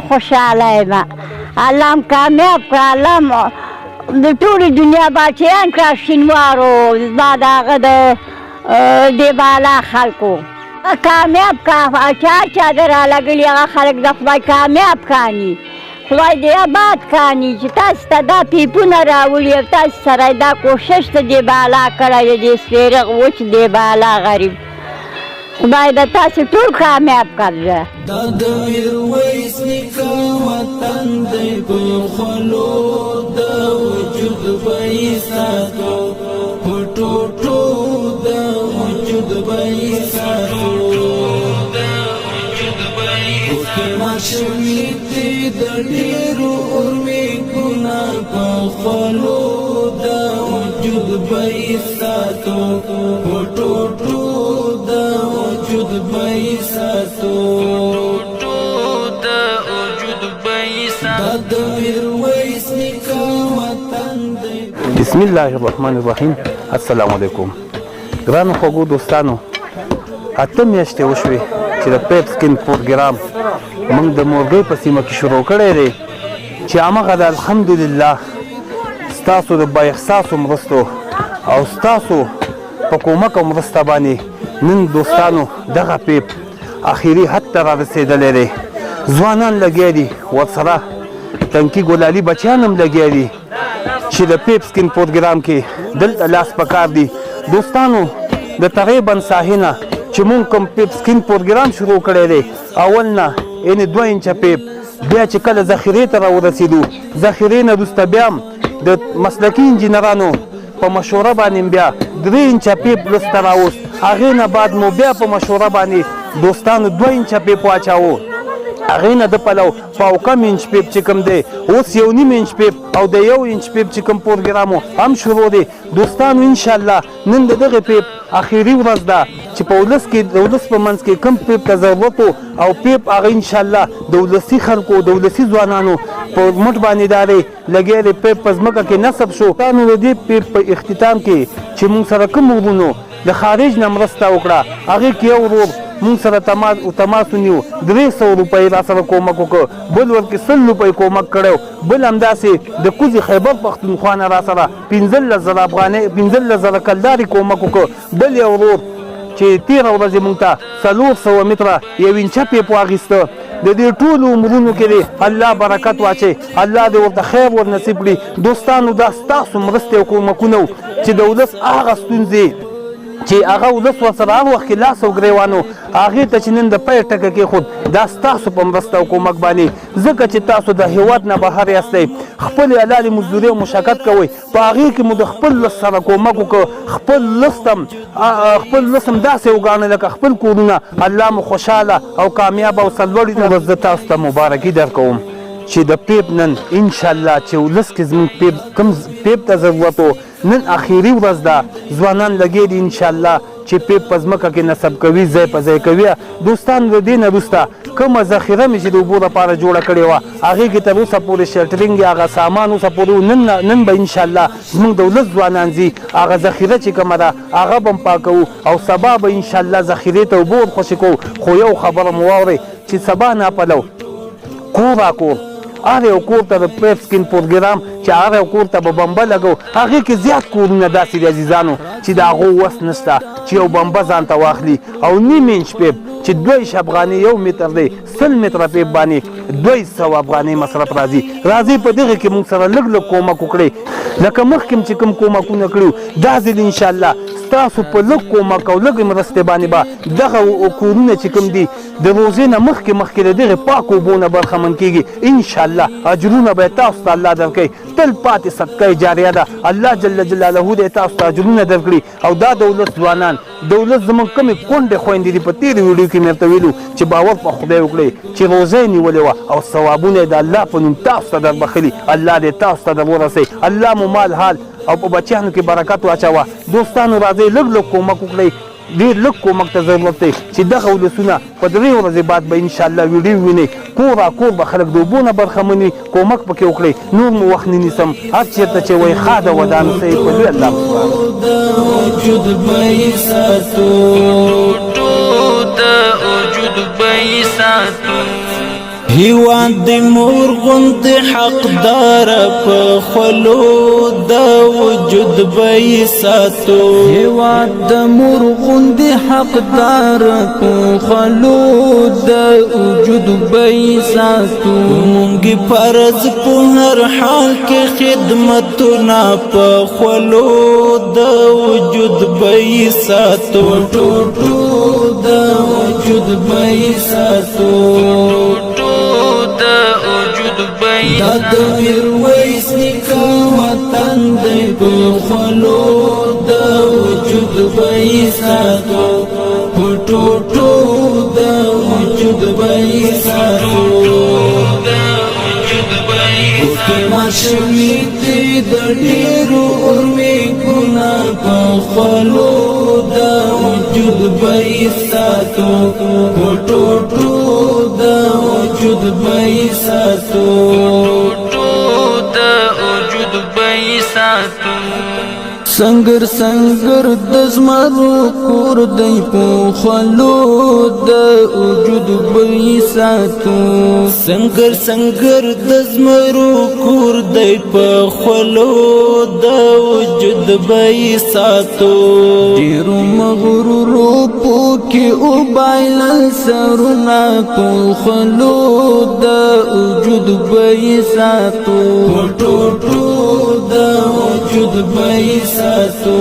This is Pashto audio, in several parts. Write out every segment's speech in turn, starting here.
خوشحاله یم الله م کامیاب کړه الله م د ټولې دنیا بادشاهان کړه شینوارو زما د هغه د دې بالا خلکو کامیاب کړه چا د رالګلي هغه خلک د خدای کامیاب کړي خدای دې آباد کړي چې تاسو ته دا پیپونه راولي او تاسو سره دا کوشش ته دې بالا کړی دې سپېره وچ دې بالا غریب خدای د تاسو ټول کامیاب کړه دا د میرویس نیکه وطن دی په خولو د وجود به یې ساتو په ټوټو د وجود به یې ساتو اوښکې ماشومې دي د ډېرو امیدونه په خولو د وجود به یې ساتو په ټوټو د وجود به یې ساتو بسم الله الرحمن الرحیم. السلام علیکم ګرانو خوږو دوستانو، اته میاشتې وشوې چې د پیپ سکین پروګرام موږ د مورګۍ په سیمه کې شروع کړی دی چې هماغه د الحمدلله ستاسو د با احساسو مرستو او ستاسو په کومک او مرسته باندې نن دوستانو دغه پیپ اخیری حد ته را رسېدلی دی. ځوانان لګیا دي ورسره تنکي ګلالي بچیان هم لګیا دي چې د پیپ سکین پروګرام کې دلته لاس پکار دي. دوستانو د تقریبا ساحې نه چې مونږ کوم پیپ سکین پروګرام شروع کړی دی اول نه یعنې 2 انچه پیپ بیا چې کله ذخیرې ته راورسېدو ذخیرې نه وروسته بیا هم د مسلکي انجینرانو په مشوره باندې بیا 3 انچه پیپ وروسته راوست. هغې نه بعد مو بیا په مشوره باندې دوستانو 2 انچه پیپ واچاوه. هغې نه د پلو پاو کم انچ پیپ چې کوم دی اوس 1.5 انچ پیپ او د 1 انچ پیپ چې کوم پروګرام هم شروع دی. دوستانو انشاءالله نن د دغه پیپ اخیری ورځ ده چې په ولس کې د ولس په منځ کې کم پیپ ته ضرورت او پیپ هغه انشاءالله د ولسي خلکو د ولسي ځوانانو په مټ باندې دارې لګیا دی. پیپ په ځمکه کې نصب شو. تانو د دې پیپ په اختتام کې چې موږ سره کوم ورونو د خارج نه مرسته وکړه هغې کې یو ورور مونږ سره تماس ونیو 300 روپۍ را سره کومک وکړ، بل ورکې 100 روپۍ کومک کړی، بل همداسې د کوزې خیبر پښتونخوا نه را سره 15,000 افغانۍ 15,000 کلدارې کومک وکړ. بل یو ورور چې تېره ورځې مونږ ته 400 متره 1 انچه پیپ واخیسته. د دې ټولو عمرونو کې دی الله برکت واچي، الله دې ورته خیر ور نصیب کړي. دوستانو دا ستاسو مرستې او کومکونه چې د ولس هغه ستونزې چې هغه ولس ورسره هر وخت کې لاس او ګریوانو هغې ته چې نن د پی ټکه کېښود دا ستاسو په مرسته او کومک باندې ځکه چې تاسو د هېواد نه بهر یاستئ خپلې حلالې مزدورۍ او مشقت کوئ په هغې کې مو د خپل لس سره کومک وکړو. خپل لس هم داسې وګاڼه لکه خپل کورونه. الله مو خوشحاله او کامیاب او سرلوړي ورځ زه تاسو ته مبارکي درکوم چې د پیپ نن انشاءالله چې ولس کې زموږ کوم پیپ ته ضرورت و نن اخیری ورځ ده. ځوانان لګیا دي انشاءالله چې پیپ په ځمکه کې نصب کوي، ځای په ځای کوي. دوستانو د دې نه وروسته کومه ذخیره مې چې د اوبو لپاره جوړه کړې وه هغې کې تر اوسه پورې شلټرینګ هغه سامان اوسه پورې نن به انشاءالله زموږ د ولس ځوانان ځي هغه ذخیره چې کومه ده هغه به هم پاکوو او سبا به انشاءالله ذخیرې ته اوبه ورخوشې کوو. خو یو خبره مو واورئ چې سبا ناپلو کور راکور هر یو کور ته د پیپ سکین پروګرام چې هر یو کور ته به بمبه لګو هغې کې زیات کورونه داسې دي عزیزانو چې د هغو وس نشته چې یو بمبه ځان ته واخلي او 1.5 انچ پیپ چې 2 افغانۍ 1 متر دی 100 متره پیپ باندې 200 افغانۍ مصرف راځي. راځي په دغه کې موږ سره لږ کومک وکړئ لکه مخکې چې کوم کومکونه کړي دا ځل انشاءالله ستاسو په لږ کومک او لږ مرستې باندې به دغه کورونه چې کوم دي د روزې نه مخکې د دغې پاکو اوبو نه برخمن کېږي. انشاءالله اجرونه به یې تاسو ته الله درکوي. تل پاتې صدقه جاریه ده. الله جل جلاله دې تاسو ته اجرونه درکړي. او دا د ولس ځوانان د ولس زموږ کومې کونډې خویندې دي په تېرې ویډیو کې مې ورته ویلو چې باور په خدای وکړئ چې روزه یې نیولې وه او ثوابونه یې د الله په نوم تاسو ته در بخلي. الله دې تاسو ته در ورسوي. الله مو مال حال او په بچیانو کې برکت واچوه. دوستانو راځئ لږ کومک وکړئ. ډېر لږ کومک ته ضرورت دی چې دغه ولسونه په 3 ورځې بعد به انشاءالله ویډیو وینئ. کور به خلک د اوبو نه برخمن وي. کومک پکې وکړئ. نور مو وخت نه نیسم. هر چېرته چې وایي ښه ده ودانو ته یې په لوی الله هیواد د مور غوند حقدار په خلو د وجود به ساتو هیواد د مور غوند حقدار په خلو د وجود به ساتو مونږ فرض په هر حال کې خدمتونه په خلو د وجود به ساتو ټوټو د وجود به ساتو دا د میرویس نیکه وطن دی په خولو د وجود به ساتو په ټوټو د وجود به ساتو اوسه ماشوي دي د ډېرو امیدونه په خولو د وجود به ساتو په ټوټو د وجود به ساتو سنگر سنگر د زمرو کور دی په خلو د وجود به ساتو سنگر سنگر د زمرو کور دی په خلو د وجود به ساتو ډیرو مغرورو پوکي او بایلل سرونه په خلو د وجود به ساتو ټوټو د وجود به ساتو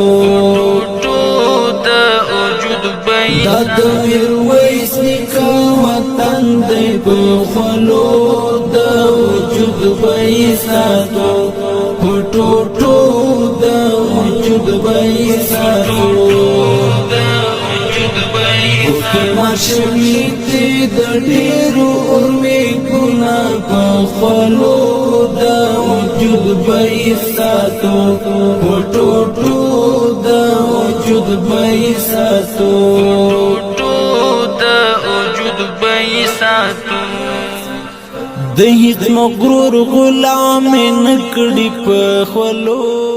دا د میرویس نیکه وطن دی په خولو د وجود به ساتو په ټوټو د وجود به ساتو اوسه ماشوي دي د ډېرو امیدونه په خولو د وجود به ساتو په ټوټو د وجود به ساتو د هیڅ مغرور غلام نکړي په خولو